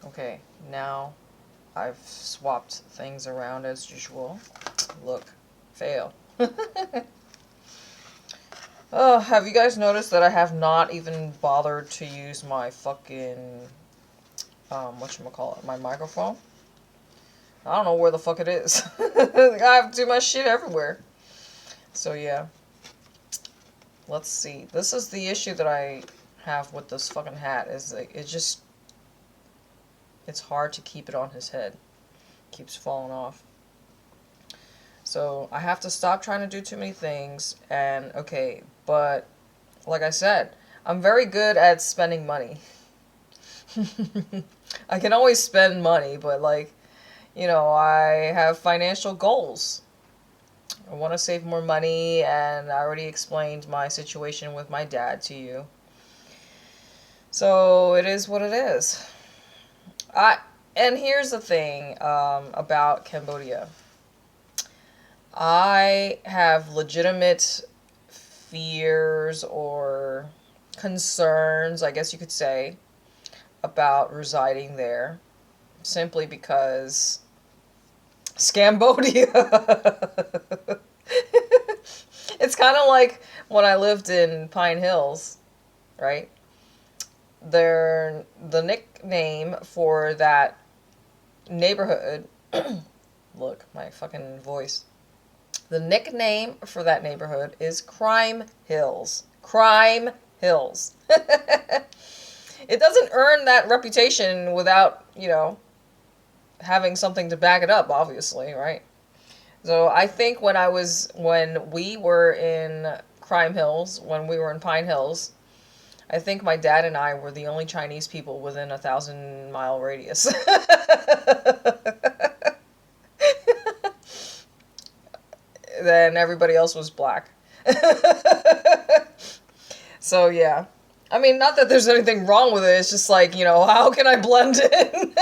Okay, now I've swapped things around as usual. Look, fail. Oh, have you guys noticed that I have not even bothered to use my fucking, whatchamacallit, my microphone? I don't know where the fuck it is. I have too much shit everywhere. So yeah. Let's see. This is the issue that I have with this fucking hat, is like, it's hard to keep it on his head. It keeps falling off. So I have to stop trying to do too many things, and okay, but like I said, I'm very good at spending money. I can always spend money, but like, you know, I have financial goals. I want to save more money, and I already explained my situation with my dad to you. So it is what it is. And here's the thing about Cambodia. I have legitimate fears or concerns, I guess you could say, about residing there, simply because Scambodia. It's kind of like when I lived in Pine Hills, right? The nickname for that neighborhood, look, my fucking voice. The nickname for that neighborhood is Crime Hills. Crime Hills. It doesn't earn that reputation without, you know, having something to back it up, obviously, right? So I think when we were in Crime Hills, when we were in Pine Hills, I think my dad and I were the only Chinese people within a 1,000-mile radius. Then everybody else was black. So yeah. I mean, not that there's anything wrong with it, it's just like, you know, how can I blend in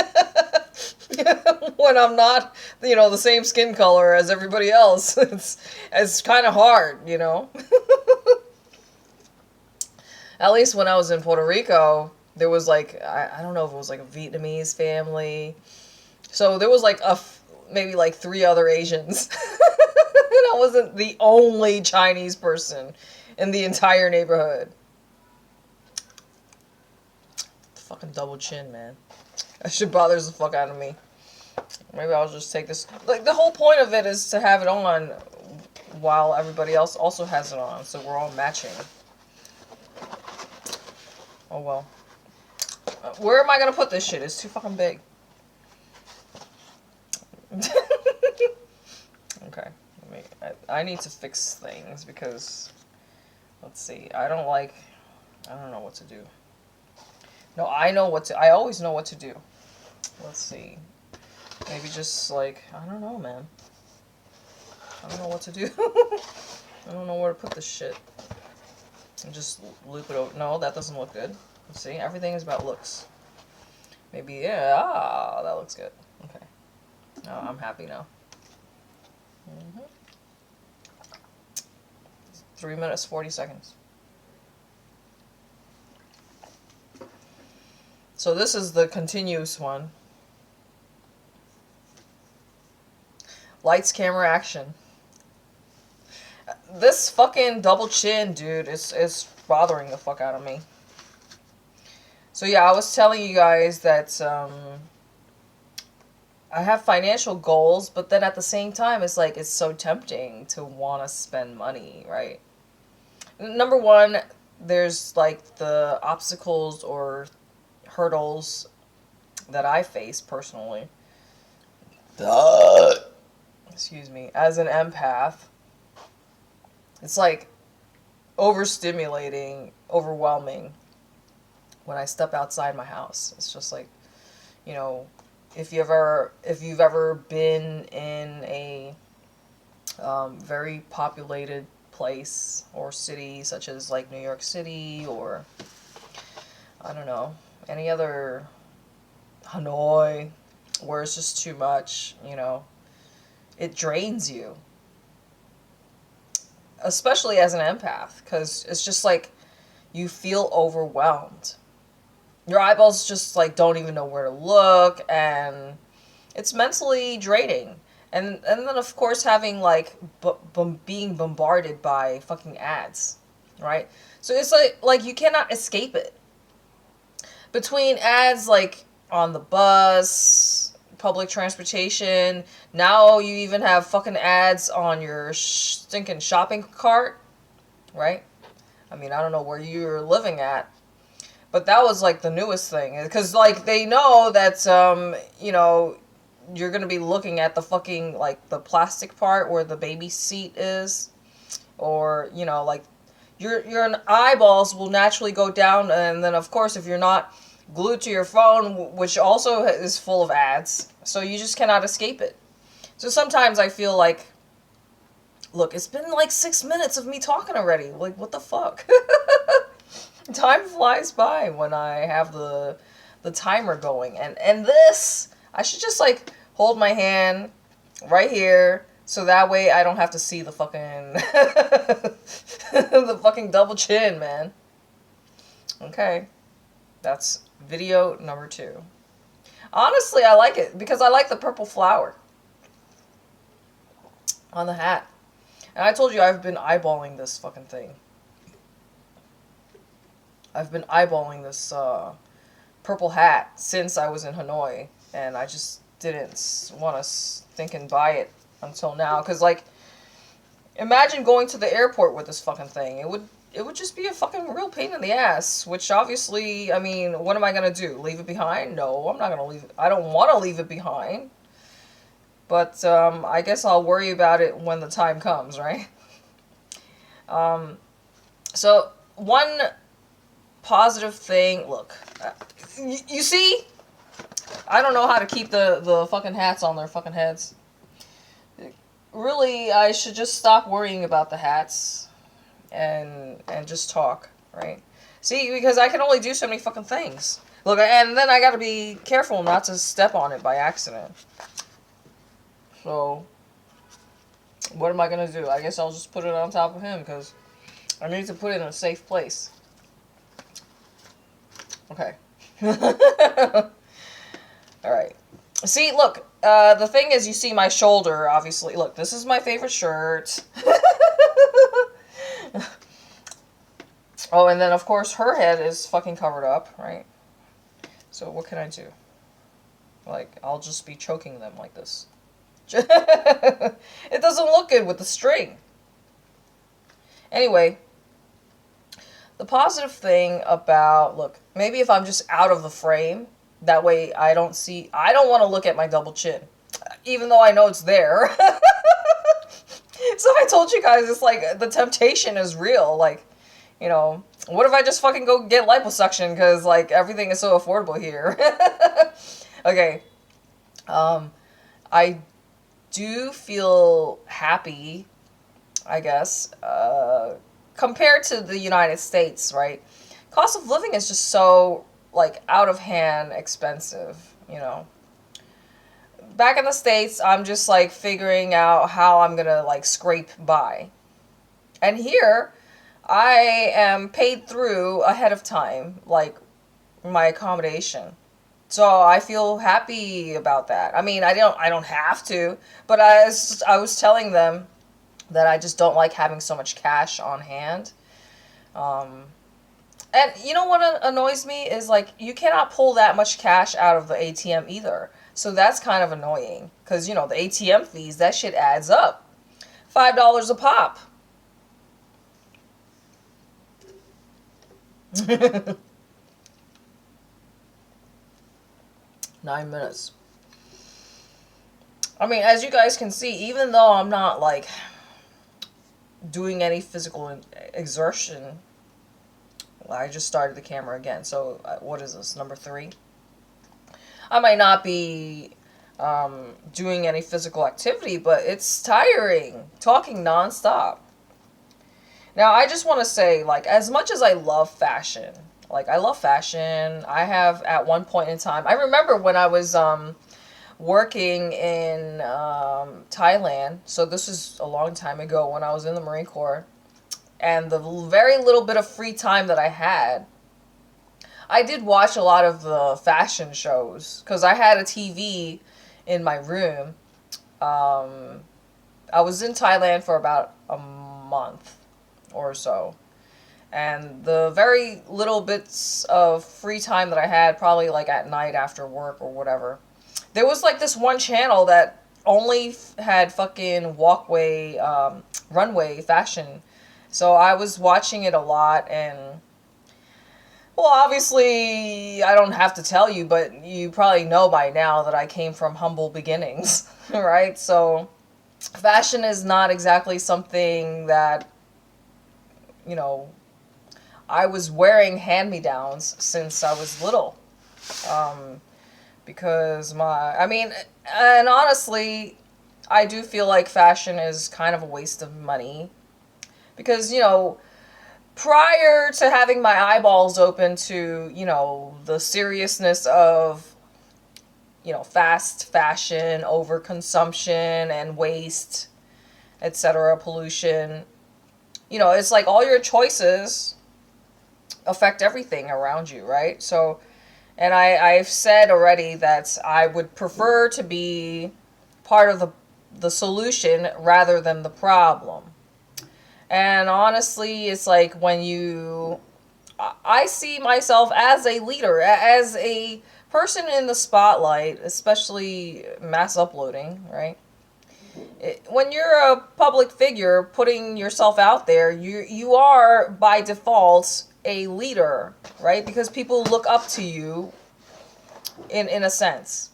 when I'm not, you know, the same skin color as everybody else? It's kind of hard, you know? At least when I was in Puerto Rico, there was like, I don't know if it was like a Vietnamese family. So there was like maybe like 3 other Asians. And I wasn't the only Chinese person in the entire neighborhood. Fucking double chin, man. That shit bothers the fuck out of me. Maybe I'll just take this. Like, the whole point of it is to have it on while everybody else also has it on, so we're all matching. Oh well. Where am I gonna put this shit? It's too fucking big. Okay. I need to fix things because, let's see, I don't know what to do. No, I always know what to do. Let's see. Maybe just like, I don't know, man. I don't know what to do. I don't know where to put this shit. And just loop it over. No, that doesn't look good. Let's see, everything is about looks. Maybe, yeah, that looks good. Okay. Oh, I'm happy now. 3 minutes, 40 seconds. So this is the continuous one. Lights, camera, action. This fucking double chin, dude, is bothering the fuck out of me. So yeah, I was telling you guys that I have financial goals, but then at the same time, it's like, it's so tempting to want to spend money, right? Number one, there's like the obstacles or hurdles that I face personally. Excuse me. As an empath, it's like overstimulating, overwhelming when I step outside my house. It's just like, you know, if you've ever been in a very populated place or city, such as like New York City, or I don't know, any other, Hanoi, where it's just too much, you know, it drains you. Especially as an empath, because it's just like you feel overwhelmed. your eyeballs just like don't even know where to look, and it's mentally draining. And then of course having like being bombarded by fucking ads, right? So it's like you cannot escape it. Between ads like on the bus, public transportation, now you even have fucking ads on your stinking shopping cart, right? I mean, I don't know where you're living at, but that was like the newest thing, because like they know that you know, you're gonna be looking at the fucking like the plastic part where the baby seat is, or you know, like your eyeballs will naturally go down, and then of course if you're not glued to your phone, which also is full of ads, so you just cannot escape it. So sometimes I feel like, look, it's been like 6 minutes of me talking already. Like, what the fuck? Time flies by when I have the timer going, and this, I should just like hold my hand right here, so that way I don't have to see the fucking the fucking double chin, man. Okay, that's video number 2. Honestly, I like it because I like the purple flower on the hat. And I told you I've been eyeballing this fucking thing. I've been eyeballing this purple hat since I was in Hanoi, and I just didn't want to think and buy it until now. Because, like, imagine going to the airport with this fucking thing. It would just be a fucking real pain in the ass, which obviously, I mean, what am I going to do? Leave it behind? No, I'm not going to leave it. I don't want to leave it behind. But I guess I'll worry about it when the time comes, right? So one positive thing, look, you see, I don't know how to keep the fucking hats on their fucking heads. Really, I should just stop worrying about the hats and just talk, right? See, because I can only do so many fucking things. Look, and then I gotta be careful not to step on it by accident. So, what am I gonna do? I guess I'll just put it on top of him, because I need to put it in a safe place. Okay. Alright. See, look, the thing is, you see my shoulder, obviously. Look, this is my favorite shirt. Oh, and then, of course, her head is fucking covered up, right? So, what can I do? Like, I'll just be choking them like this. It doesn't look good with the string. Anyway, the positive thing about, look, maybe if I'm just out of the frame, that way I don't want to look at my double chin, even though I know it's there. So I told you guys, it's like, the temptation is real. Like, you know, what if I just fucking go get liposuction, because, like, everything is so affordable here. Okay, I do feel happy, I guess, compared to the United States, right? Cost of living is just so, like, out of hand expensive, you know. Back in the States, I'm just, like, figuring out how I'm gonna, like, scrape by. And here, I am paid through ahead of time, like, my accommodation. So I feel happy about that. I mean, I don't have to, but I was telling them that I just don't like having so much cash on hand. And you know what annoys me is, like, you cannot pull that much cash out of the ATM either. So that's kind of annoying, because, you know, the ATM fees, that shit adds up. $5 a pop. 9 minutes. I mean, as you guys can see, even though I'm not, like, doing any physical exertion, I just started the camera again. So, what is this, number 3? I might not be doing any physical activity, but it's tiring, talking nonstop. Now, I just want to say, like, as much as I love fashion, like, I love fashion, I have at one point in time, I remember when I was working in Thailand, so this is a long time ago when I was in the Marine Corps, and the very little bit of free time that I had, I did watch a lot of the fashion shows because I had a TV in my room. I was in Thailand for about a month or so. And the very little bits of free time that I had, probably like at night after work or whatever, there was like this one channel that only had fucking walkway, runway fashion. So I was watching it a lot, and well, obviously, I don't have to tell you, but you probably know by now that I came from humble beginnings, right? So fashion is not exactly something that, you know, I was wearing hand-me-downs since I was little. Because I mean, and honestly, I do feel like fashion is kind of a waste of money. Because, you know, prior to having my eyeballs open to, you know, the seriousness of, you know, fast fashion, overconsumption, and waste, etc., pollution, you know, it's like all your choices affect everything around you, right? So, and I've said already that I would prefer to be part of the solution rather than the problem. And honestly, it's like when I see myself as a leader, as a person in the spotlight, especially mass uploading, right? When you're a public figure putting yourself out there, you are by default a leader, right? Because people look up to you in a sense.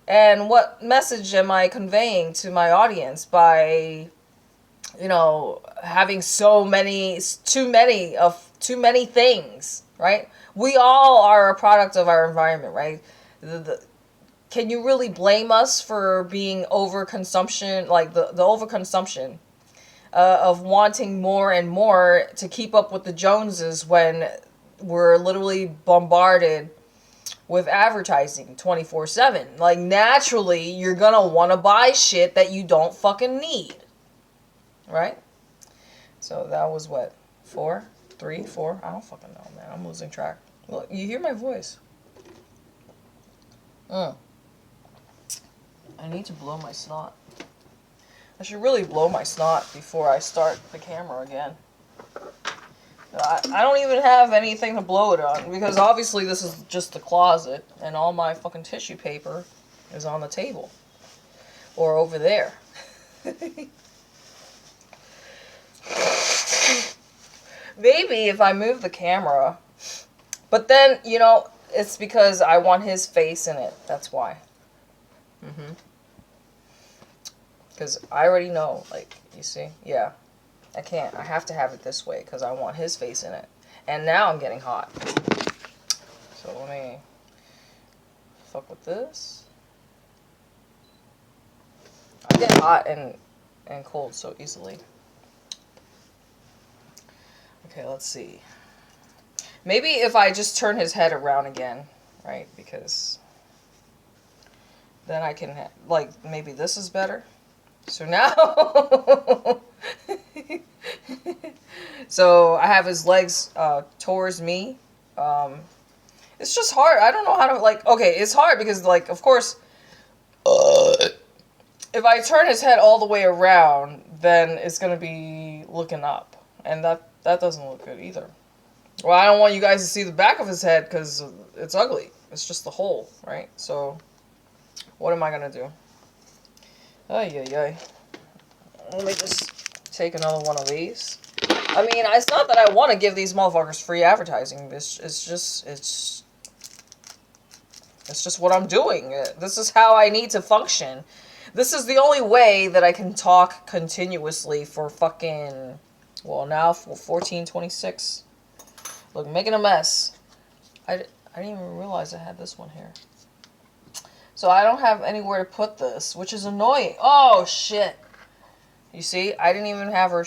And what message am I conveying to my audience by, you know, having too many things, right? We all are a product of our environment, right? Can you really blame us for being overconsumption, like the overconsumption of wanting more and more to keep up with the Joneses when we're literally bombarded with advertising 24/7? Like, naturally, you're gonna want to buy shit that you don't fucking need, right? So that was what, 4, 3, 4? I don't fucking know, man. I'm losing track. Look, you hear my voice. I need to blow my snot. I should really blow my snot before I start the camera again. I don't even have anything to blow it on, because obviously this is just the closet, and all my fucking tissue paper is on the table. Or over there. Maybe if I move the camera, but then, you know, it's because I want his face in it. That's why. Because I already know, like, you see? Yeah. I can't. I have to have it this way because I want his face in it. And now I'm getting hot. So let me fuck with this. I get hot and cold so easily. Okay, let's see. Maybe if I just turn his head around again, right? Because then I can, like, maybe this is better. So now, so I have his legs towards me. It's just hard. I don't know how to, like, okay, it's hard because, like, of course, if I turn his head all the way around, then it's going to be looking up. And that doesn't look good either. Well, I don't want you guys to see the back of his head because it's ugly. It's just the hole, right? So, what am I going to do? Ay. Let me just take another one of these. I mean, it's not that I want to give these motherfuckers free advertising. It's just what I'm doing. This is how I need to function. This is the only way that I can talk continuously for fucking, well, now for 1426. Look, making a mess. I didn't even realize I had this one here. So I don't have anywhere to put this, which is annoying. Oh, shit. You see? I didn't even have her...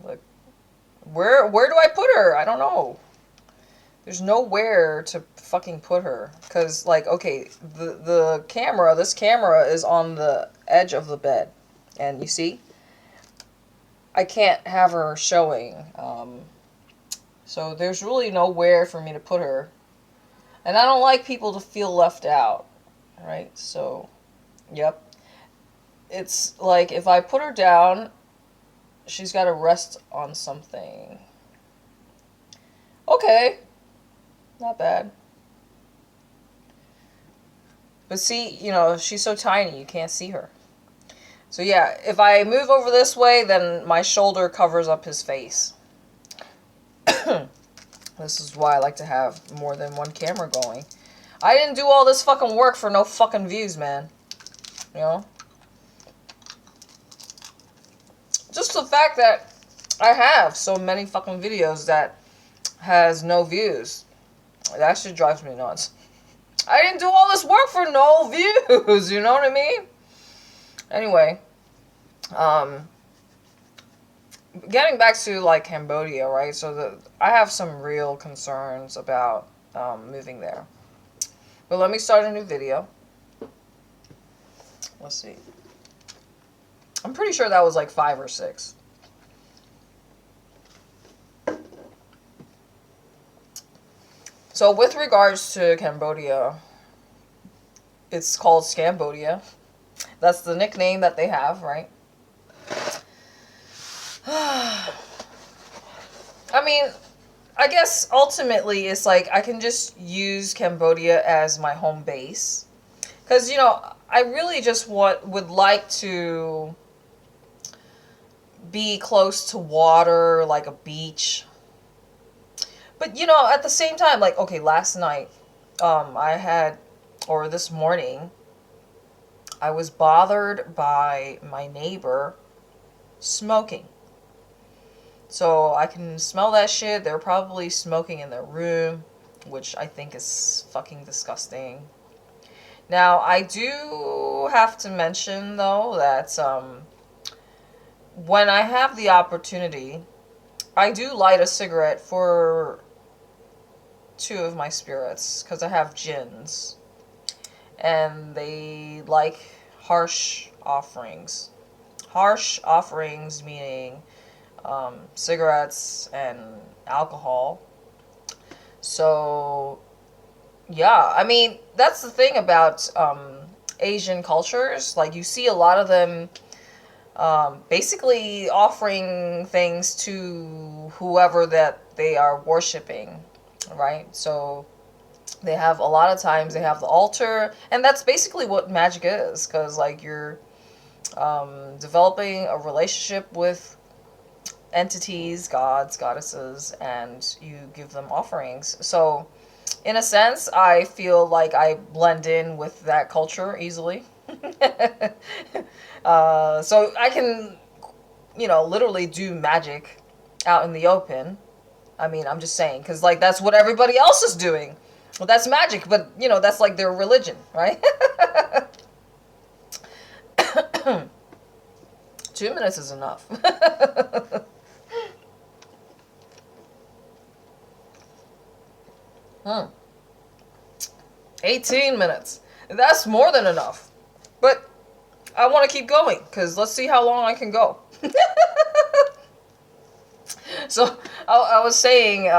Look. Where do I put her? I don't know. There's nowhere to fucking put her. Because, like, okay, the camera, this camera is on the edge of the bed. And you see? I can't have her showing. So there's really nowhere for me to put her. And I don't like people to feel left out, right? So, yep. It's like if I put her down, she's got to rest on something. Okay. Not bad. But see, you know, she's so tiny, you can't see her. So yeah, if I move over this way, then my shoulder covers up his face. This is why I like to have more than one camera going. I didn't do all this fucking work for no fucking views, man. You know? Just the fact that I have so many fucking videos that has no views. That shit drives me nuts. I didn't do all this work for no views, you know what I mean? Anyway, getting back to, like, Cambodia, right? So I have some real concerns about moving there. But let me start a new video. Let's see. I'm pretty sure that was like 5 or 6. So with regards to Cambodia, it's called Scambodia. That's the nickname that they have, right? I mean, I guess ultimately it's like I can just use Cambodia as my home base. Because, you know, I really just would like to be close to water, like a beach. But, you know, at the same time, like, okay, last night, or this morning, I was bothered by my neighbor smoking. So I can smell that shit. They're probably smoking in their room, which I think is fucking disgusting. Now, I do have to mention, though, that when I have the opportunity, I do light a cigarette for 2 of my spirits, because I have jinns. And they like harsh offerings. Harsh offerings meaning cigarettes and alcohol. So, yeah, I mean, that's the thing about Asian cultures. Like, you see a lot of them basically offering things to whoever that they are worshiping, right? So they have, a lot of times they have the altar, and that's basically what magic is, because like you're developing a relationship with entities, gods, goddesses, and you give them offerings. So in a sense, I feel like I blend in with that culture easily. So I can, you know, literally do magic out in the open. I mean, I'm just saying, because, like, that's what everybody else is doing. Well, that's magic, but, you know, that's, like, their religion, right? 2 minutes is enough. 18 minutes. That's more than enough. But I want to keep going, because let's see how long I can go. So, I was saying,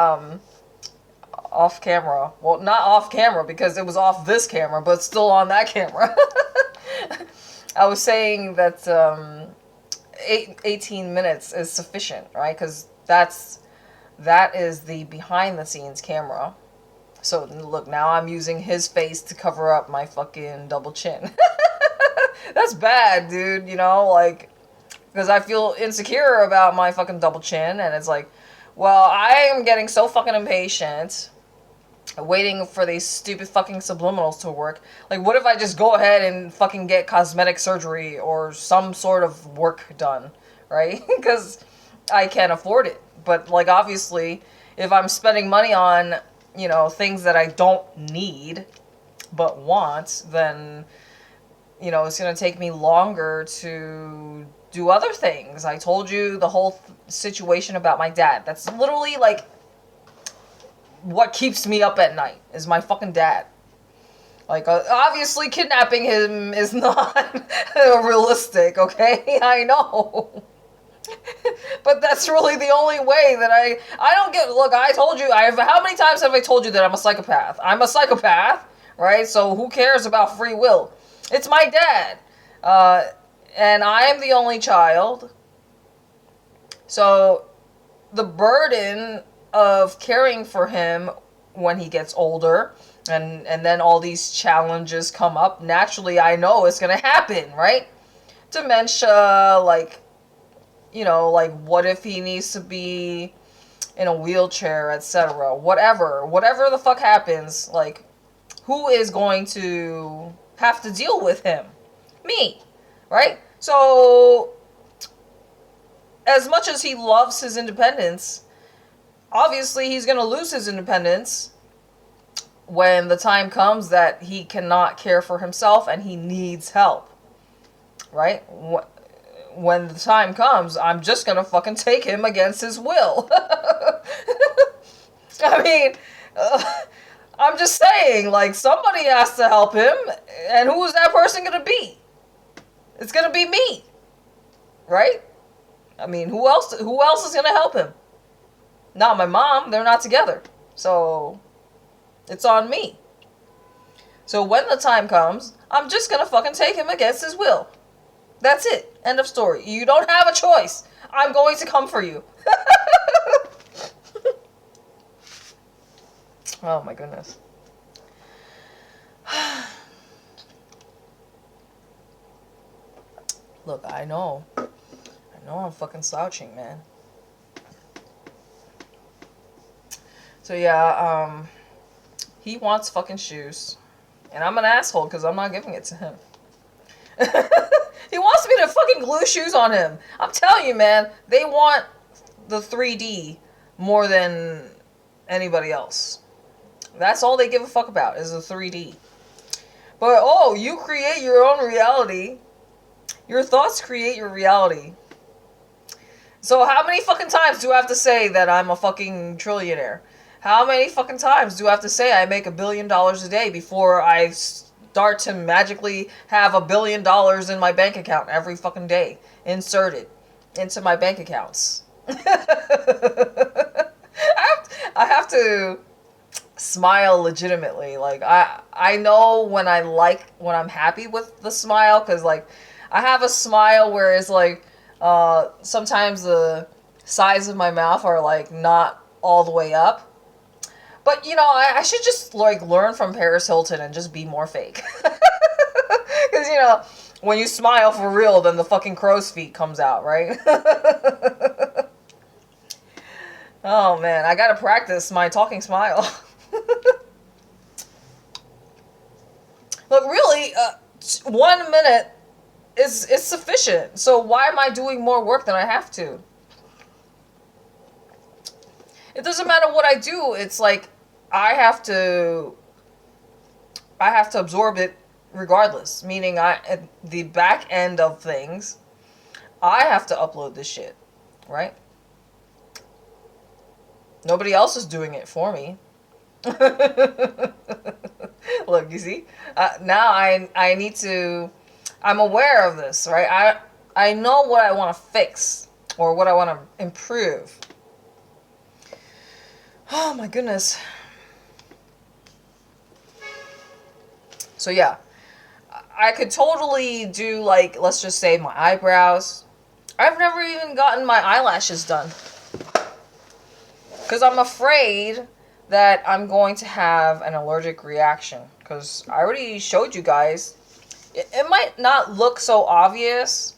off camera. Well, not off camera, because it was off this camera, but still on that camera. I was saying that 18 minutes is sufficient, right? Because that is the behind-the-scenes camera. So, look, now I'm using his face to cover up my fucking double chin. That's bad, dude, you know, like, because I feel insecure about my fucking double chin, and it's like, well, I am getting so fucking impatient, waiting for these stupid fucking subliminals to work. Like, what if I just go ahead and fucking get cosmetic surgery or some sort of work done, right? Because I can't afford it. But, like, obviously, if I'm spending money on, you know, things that I don't need but want, then, you know, it's going to take me longer to do other things. I told you the whole situation about my dad. That's literally, like, what keeps me up at night, is my fucking dad. Like, obviously kidnapping him is not realistic, okay? I know. But that's really the only way that I don't get, look, I told you, how many times have I told you that I'm a psychopath? I'm a psychopath, right? So who cares about free will? It's my dad. And I am the only child. So the burden of caring for him when he gets older, and then all these challenges come up, naturally I know it's going to happen, right? Dementia, like, you know, like, what if he needs to be in a wheelchair, etc. Whatever the fuck happens, like, who is going to have to deal with him? Me, right? So, as much as he loves his independence, obviously he's going to lose his independence when the time comes that he cannot care for himself and he needs help, right? When the time comes, I'm just gonna fucking take him against his will. I mean, I'm just saying, like, somebody has to help him, and who is that person gonna be? It's gonna be me, right? I mean, who else is gonna help him? Not my mom. They're not together, so it's on me. So when the time comes, I'm just gonna fucking take him against his will. That's it. End of story. You don't have a choice. I'm going to come for you. Oh my goodness. Look, I know I'm fucking slouching, man. So yeah, he wants fucking shoes. And I'm an asshole because I'm not giving it to him. He wants me to fucking glue shoes on him. I'm telling you, man, they want the 3D more than anybody else. That's all they give a fuck about, is the 3D. But, oh, you create your own reality. Your thoughts create your reality. So how many fucking times do I have to say that I'm a fucking trillionaire? How many fucking times do I have to say I make $1 billion a day before I start to magically have $1 billion in my bank account every fucking day inserted into my bank accounts? I have to smile legitimately. Like, I know when I'm happy with the smile, because, like, I have a smile where it's like, sometimes the sides of my mouth are like not all the way up. But, you know, I should just, like, learn from Paris Hilton and just be more fake. Because, you know, when you smile for real, then the fucking crow's feet comes out, right? Oh, man, I gotta practice my talking smile. Look, really, 1 minute is sufficient. So why am I doing more work than I have to? It doesn't matter what I do. It's like I have to absorb it regardless. Meaning, at the back end of things, I have to upload this shit, right? Nobody else is doing it for me. Look, you see? Now I need to... I'm aware of this, right? I know what I want to fix or what I want to improve. Oh my goodness. So yeah, I could totally do, like, let's just say my eyebrows. I've never even gotten my eyelashes done. Because I'm afraid that I'm going to have an allergic reaction. Because I already showed you guys. It might not look so obvious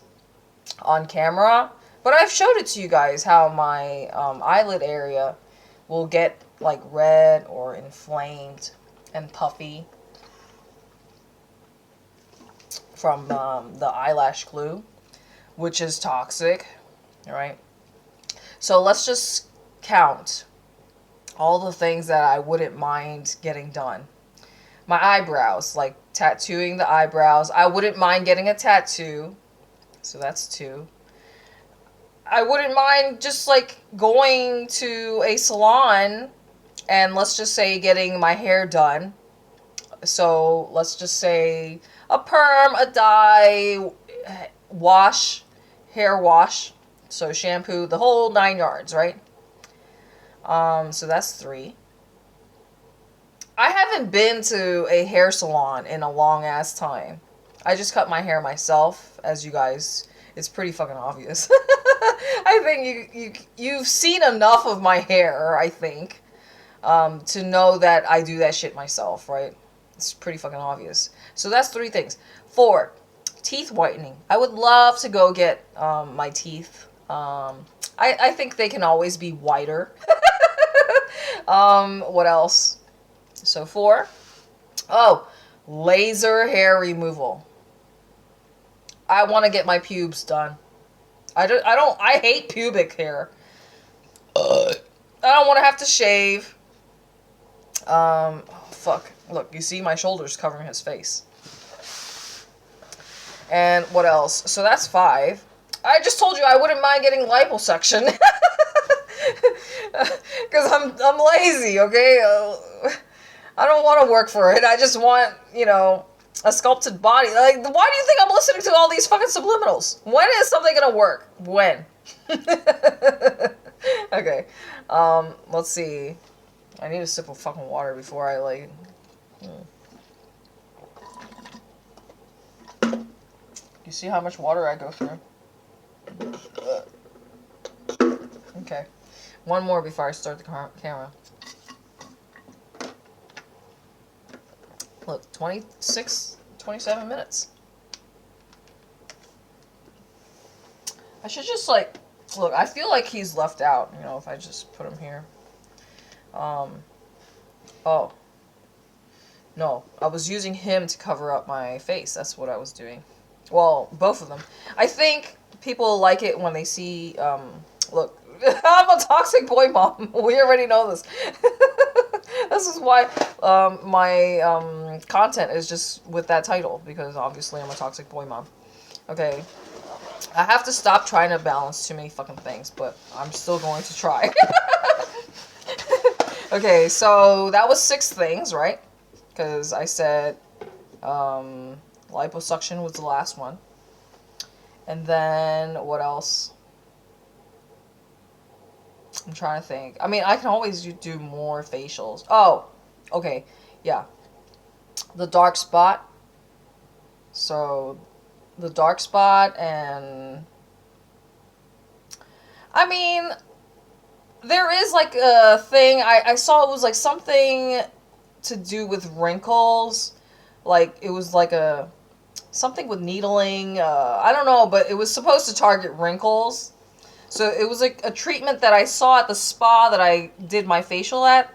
on camera, but I've showed it to you guys how my eyelid area will get, like, red or inflamed and puffy from the eyelash glue, which is toxic, right? So let's just count all the things that I wouldn't mind getting done. My eyebrows, like tattooing the eyebrows. I wouldn't mind getting a tattoo. So that's 2. I wouldn't mind just, like, going to a salon and, let's just say, getting my hair done. So let's just say a perm, a dye, wash, hair wash, So shampoo, the whole 9 yards, right? So that's 3. I haven't been to a hair salon in a long ass time. I just cut my hair myself, as you guys, it's pretty fucking obvious. I think you've seen enough of my hair, I think, to know that I do that shit myself, right? It's pretty fucking obvious. So that's 3 things. 4, teeth whitening. I would love to go get my teeth. I think they can always be whiter. What else? So 4. Oh, laser hair removal. I want to get my pubes done. I hate pubic hair. I don't want to have to shave. Oh, fuck. Look, you see my shoulders covering his face. And what else? So that's 5. I just told you I wouldn't mind getting liposuction. Because I'm lazy, okay? I don't want to work for it. I just want, you know, a sculpted body. Like, why do you think I'm listening to all these fucking subliminals? When is something gonna work? When? Okay. Let's see. I need a sip of fucking water before I, like... You see how much water I go through? Okay. One more before I start the camera. Look, 27 minutes. I should just, like, look, I feel like he's left out, you know, if I just put him here. Oh. No, I was using him to cover up my face. That's what I was doing. Well, both of them. I think people like it when they see, look, I'm a toxic boy mom. We already know this. This is why my content is just with that title, because obviously I'm a toxic boy mom. Okay. I have to stop trying to balance too many fucking things, but I'm still going to try. Okay, so that was 6 things, right? Because I said liposuction was the last one. And then what else? I'm trying to think. I mean, I can always do more facials. Oh, okay. Yeah. The dark spot. So, the dark spot and... I mean, there is like a thing. I saw it was like something to do with wrinkles. Like, it was like a... something with needling. I don't know, but it was supposed to target wrinkles. So it was like a treatment that I saw at the spa that I did my facial at.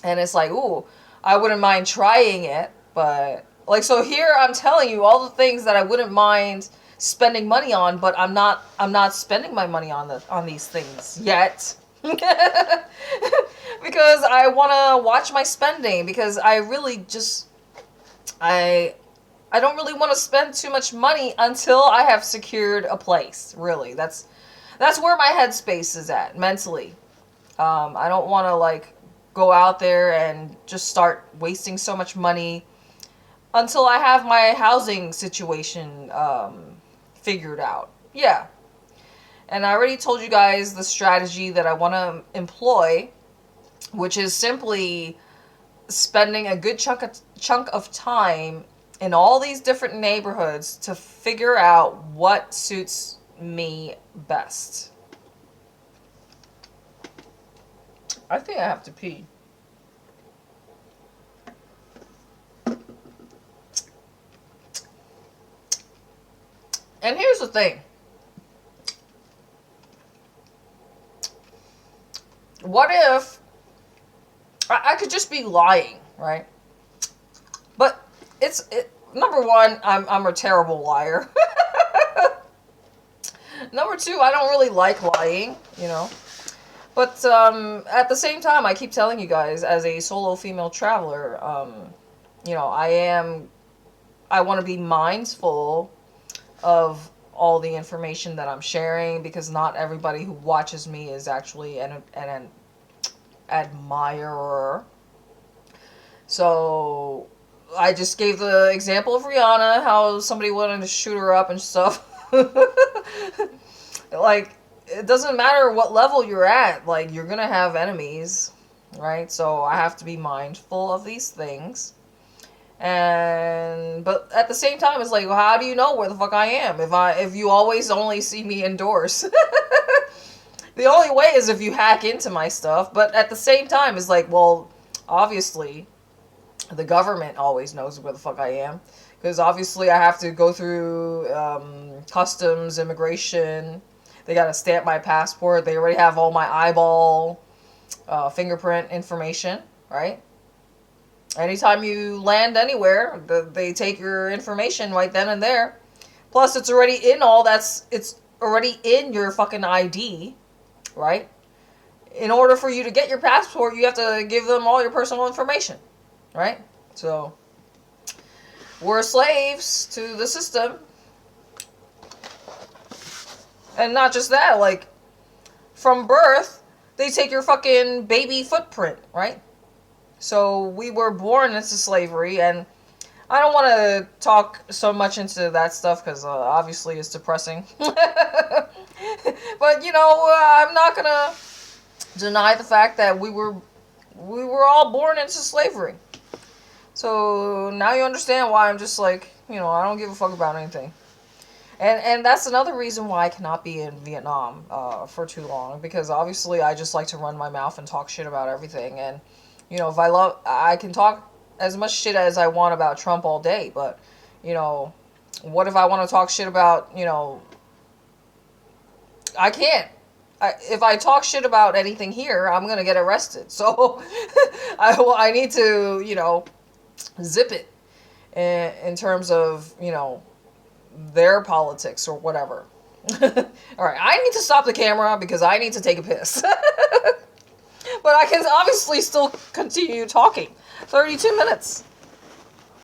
And it's like, ooh, I wouldn't mind trying it. But, like, so here I'm telling you all the things that I wouldn't mind spending money on, but I'm not spending my money on these things yet. Because I want to watch my spending, because I really just, I don't really want to spend too much money until I have secured a place, really. That's where my headspace is at, mentally. I don't want to, like, go out there and just start wasting so much money until I have my housing situation figured out. Yeah. And I already told you guys the strategy that I want to employ, which is simply spending a good chunk of time in all these different neighborhoods to figure out what suits me best. I think I have to pee. And here's the thing. What if I could just be lying, right? But number one, I'm a terrible liar. Number two, I don't really like lying, you know. But at the same time, I keep telling you guys, as a solo female traveler, you know, I want to be mindful of all the information that I'm sharing, because not everybody who watches me is actually an admirer. So I just gave the example of Rihanna, how somebody wanted to shoot her up and stuff. Like, it doesn't matter what level you're at, like, you're gonna have enemies, right? So I have to be mindful of these things. But at the same time, it's like, well, how do you know where the fuck I am if you always only see me indoors? The only way is if you hack into my stuff. But at the same time, it's like, well, obviously the government always knows where the fuck I am, because obviously I have to go through customs, immigration. They gotta stamp my passport. They already have all my eyeball fingerprint information, right? Anytime you land anywhere, they take your information right then and there. Plus, it's already in it's already in your fucking ID, right? In order for you to get your passport, you have to give them all your personal information, right? So, we're slaves to the system. And not just that, like, from birth, they take your fucking baby footprint, right? So we were born into slavery, and I don't want to talk so much into that stuff because obviously it's depressing. But, you know, I'm not going to deny the fact that we were all born into slavery. So now you understand why I'm just like, you know, I don't give a fuck about anything. And that's another reason why I cannot be in Vietnam for too long, because obviously I just like to run my mouth and talk shit about everything. And, you know, I can talk as much shit as I want about Trump all day, but, you know, what if I want to talk shit about, you know, I can't. If I talk shit about anything here, I'm going to get arrested. So I need to, you know, zip it in terms of, you know, their politics or whatever. Alright, I need to stop the camera because I need to take a piss. But I can obviously still continue talking. 32 minutes.